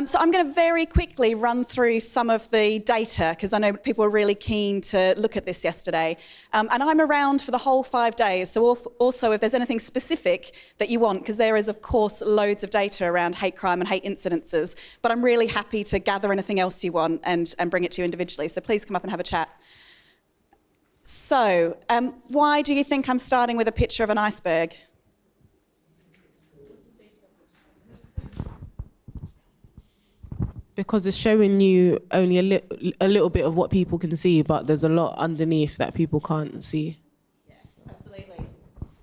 So I'm going to very quickly run through some of the data, because I know people were really keen to look at this yesterday. And I'm around for the whole 5 days, so also if there's anything specific that you want, because there is, of course, loads of data around hate crime and hate incidences, but I'm really happy to gather anything else you want and bring it to you individually, so please come up and have a chat. So, why do you think I'm starting with a picture of an iceberg? Because it's showing you only a little bit of what people can see, but there's a lot underneath that people can't see. Yeah, absolutely.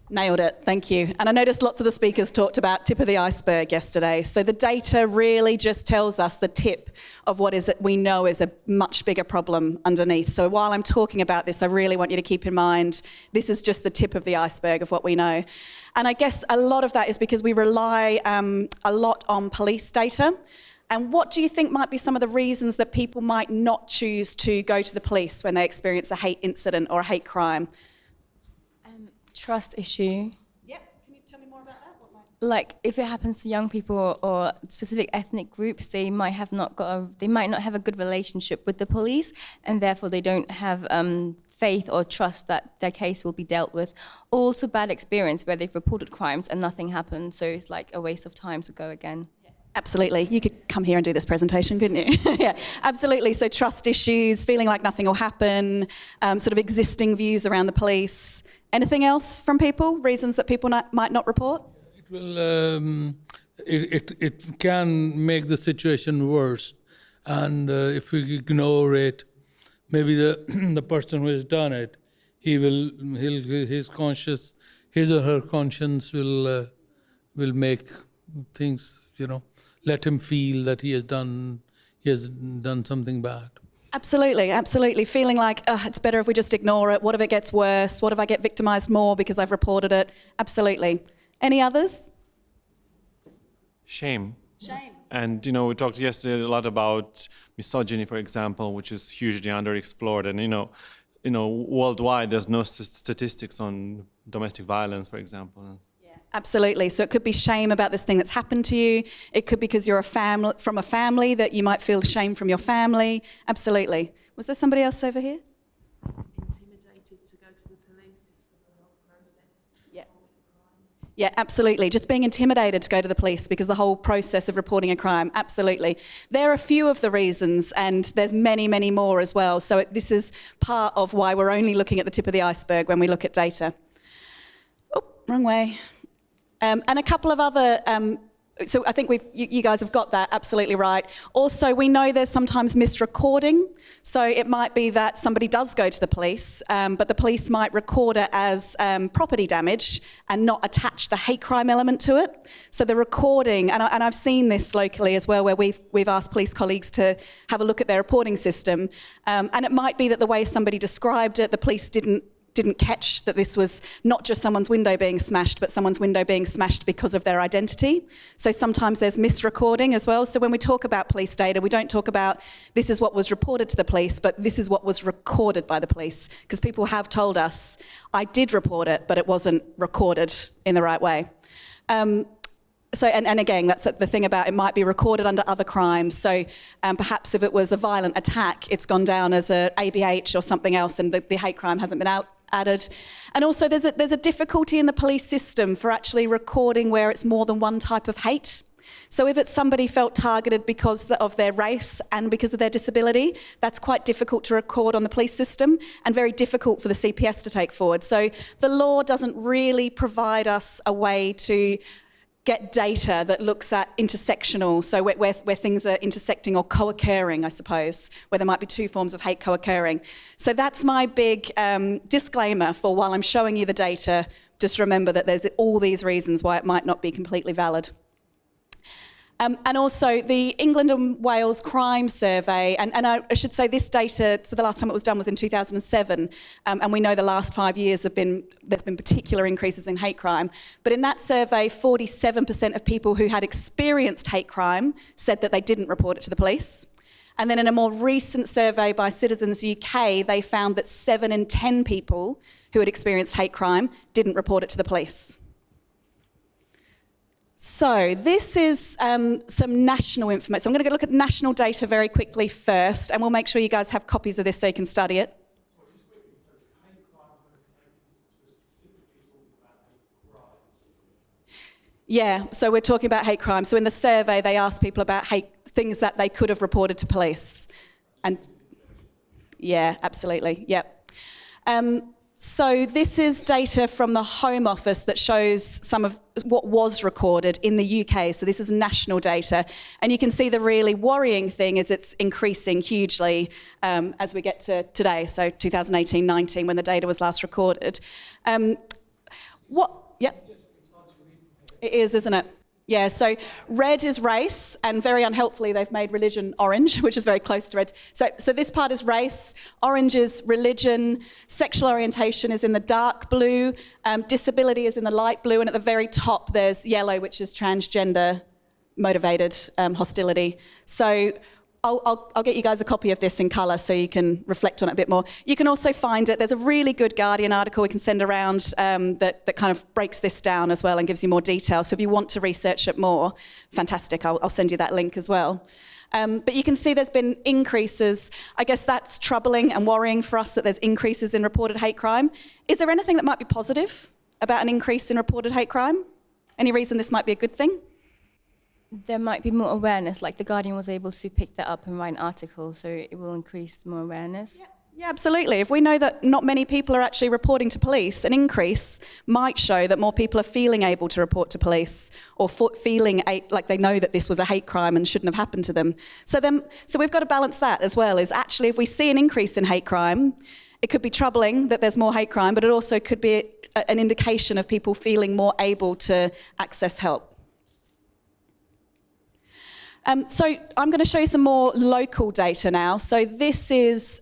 Nailed it, thank you. And I noticed lots of the speakers talked about tip of the iceberg yesterday. So the data really just tells us the tip of what is it we know is a much bigger problem underneath. So while I'm talking about this, I really want you to keep in mind, this is just the tip of the iceberg of what we know. And I guess a lot of that is because we rely a lot on police data. And what do you think might be some of the reasons that people might not choose to go to the police when they experience a hate incident or a hate crime? Trust issue. Yep, can you tell me more about that? Like if it happens to young people or specific ethnic groups, they might not have a good relationship with the police, and therefore they don't have faith or trust that their case will be dealt with. Also bad experience where they've reported crimes and nothing happened, so it's like a waste of time to go again. Absolutely. You could come here and do this presentation, couldn't you? Yeah, absolutely. So trust issues, feeling like nothing will happen, sort of existing views around the police. Anything else from people? Reasons that people might not report? It will. It can make the situation worse, and if we ignore it, maybe the person who has done it, his or her conscience will make things, let him feel that he has done something bad. Absolutely, absolutely. Feeling like, it's better if we just ignore it. What if it gets worse? What if I get victimised more because I've reported it? Absolutely. Any others? Shame. Shame. And, we talked yesterday a lot about misogyny, for example, which is hugely underexplored. And, worldwide, there's no statistics on domestic violence, for example. Absolutely. So it could be shame about this thing that's happened to you. It could be because you're from a family that you might feel shame from your family. Absolutely. Was there somebody else over here? Intimidated to go to the police just for the whole process. Yeah. Yeah, absolutely. Just being intimidated to go to the police because the whole process of reporting a crime. Absolutely. There are a few of the reasons, and there's many, many more as well. So this is part of why we're only looking at the tip of the iceberg when we look at data. Oh, wrong way. And a couple of other, so I think you guys have got that absolutely right. Also, we know there's sometimes misrecording. So it might be that somebody does go to the police, but the police might record it as property damage and not attach the hate crime element to it. So the recording, and I've seen this locally as well, where we've asked police colleagues to have a look at their reporting system. And it might be that the way somebody described it, the police didn't catch that this was not just someone's window being smashed, but someone's window being smashed because of their identity. So sometimes there's misrecording as well. So when we talk about police data, we don't talk about this is what was reported to the police, but this is what was recorded by the police. Because people have told us, I did report it, but it wasn't recorded in the right way. So, and again, that's the thing about it might be recorded under other crimes. So perhaps if it was a violent attack, it's gone down as a ABH or something else, and the hate crime hasn't been added. And also there's a difficulty in the police system for actually recording where it's more than one type of hate. So if it's somebody felt targeted because of their race and because of their disability, that's quite difficult to record on the police system and very difficult for the CPS to take forward. So the law doesn't really provide us a way to get data that looks at intersectional, so where things are intersecting or co-occurring, I suppose, where there might be two forms of hate co-occurring. So that's my big disclaimer for while I'm showing you the data, just remember that there's all these reasons why it might not be completely valid. And also the England and Wales Crime Survey, and I should say this data, so the last time it was done was in 2007, and we know the last 5 years there's been particular increases in hate crime. But in that survey, 47% of people who had experienced hate crime said that they didn't report it to the police. And then in a more recent survey by Citizens UK, they found that 7 in 10 people who had experienced hate crime didn't report it to the police. So this is some national information. So I'm going to look at national data very quickly first, and we'll make sure you guys have copies of this so you can study it. Yeah, so we're talking about hate crime. So in the survey, they asked people about things that they could have reported to police. And yeah, absolutely, yep. So this is data from the Home Office that shows some of what was recorded in the UK. So this is national data. And you can see the really worrying thing is it's increasing hugely as we get to today, so 2018-19, when the data was last recorded. It is, isn't it? Yeah, so red is race, and very unhelpfully they've made religion orange, which is very close to red. So this part is race, orange is religion, sexual orientation is in the dark blue, disability is in the light blue, and at the very top there's yellow, which is transgender motivated hostility. So I'll get you guys a copy of this in colour so you can reflect on it a bit more. You can also find it, there's a really good Guardian article we can send around that kind of breaks this down as well and gives you more detail. So if you want to research it more, fantastic, I'll send you that link as well. But you can see there's been increases. I guess that's troubling and worrying for us that there's increases in reported hate crime. Is there anything that might be positive about an increase in reported hate crime? Any reason this might be a good thing? There might be more awareness, like the Guardian was able to pick that up and write an article, so it will increase more awareness. Yeah, absolutely. If we know that not many people are actually reporting to police, an increase might show that more people are feeling able to report to police or feeling like they know that this was a hate crime and shouldn't have happened to them. So we've got to balance that as well, is actually if we see an increase in hate crime, it could be troubling that there's more hate crime, but it also could be an indication of people feeling more able to access help. So I'm going to show you some more local data now. So this is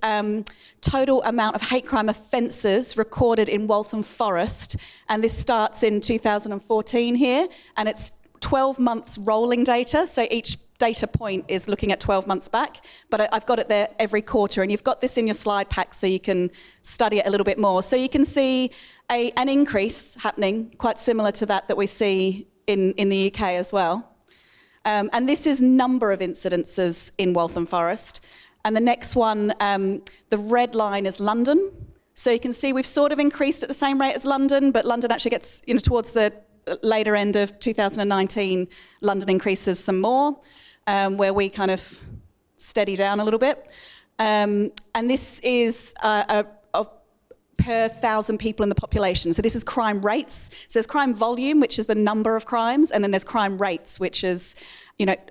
total amount of hate crime offences recorded in Waltham Forest, and this starts in 2014 here, and it's 12 months rolling data, so each data point is looking at 12 months back, but I've got it there every quarter, and you've got this in your slide pack so you can study it a little bit more. So you can see an increase happening, quite similar to that we see in the UK as well. And this is number of incidences in Waltham Forest. And the next one, the red line is London. So you can see we've sort of increased at the same rate as London, but London actually gets, towards the later end of 2019, London increases some more, where we kind of steady down a little bit. And this is per 1,000 people in the population. So this is crime rates. So there's crime volume, which is the number of crimes, and then there's crime rates, which is,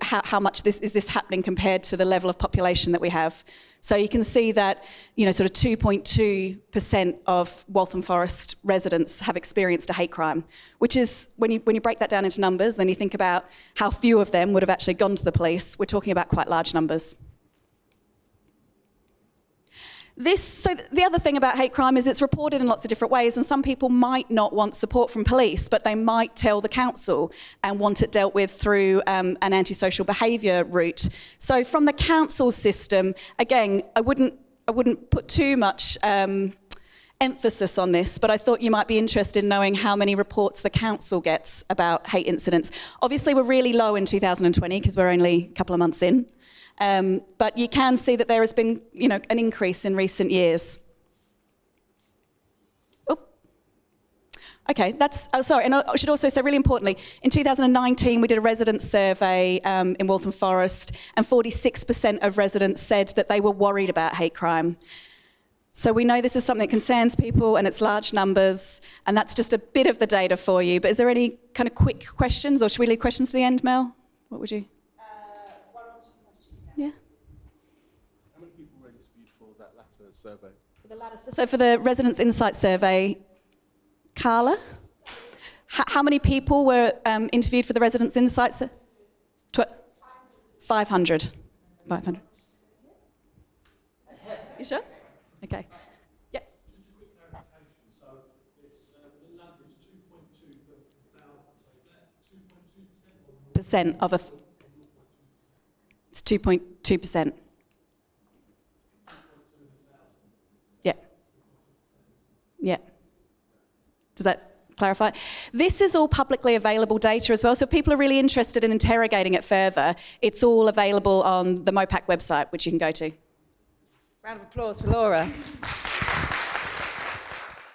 how much is this happening compared to the level of population that we have. So you can see that, sort of 2.2% of Waltham Forest residents have experienced a hate crime, which is, when you break that down into numbers, then you think about how few of them would have actually gone to the police. We're talking about quite large numbers. So the other thing about hate crime is it's reported in lots of different ways, and some people might not want support from police, but they might tell the council and want it dealt with through an antisocial behaviour route. So from the council system, again, I wouldn't put too much emphasis on this, but I thought you might be interested in knowing how many reports the council gets about hate incidents. Obviously, we're really low in 2020 because we're only a couple of months in. But you can see that there has been, an increase in recent years. Okay, and I should also say, really importantly, in 2019, we did a resident survey in Waltham Forest, and 46% of residents said that they were worried about hate crime. So we know this is something that concerns people, and it's large numbers, and that's just a bit of the data for you. But is there any kind of quick questions, or should we leave questions to the end, Mel? What would you? Yeah. How many people were interviewed for that latter survey? So for the Residents' Insight Survey, Carla, how many people were interviewed for the Residents' Insight Survey? 500. 500. You sure? Okay. Yeah. Just a quick clarification. So it's the average 2.2 per thousand. So is that 2.2% Percent of It's 2.2%. Yeah. Yeah. Does that clarify. This is all publicly available data as well, so if people are really interested in interrogating it further, it's all available on the MOPAC website, which you can go to. Round of applause for Laura.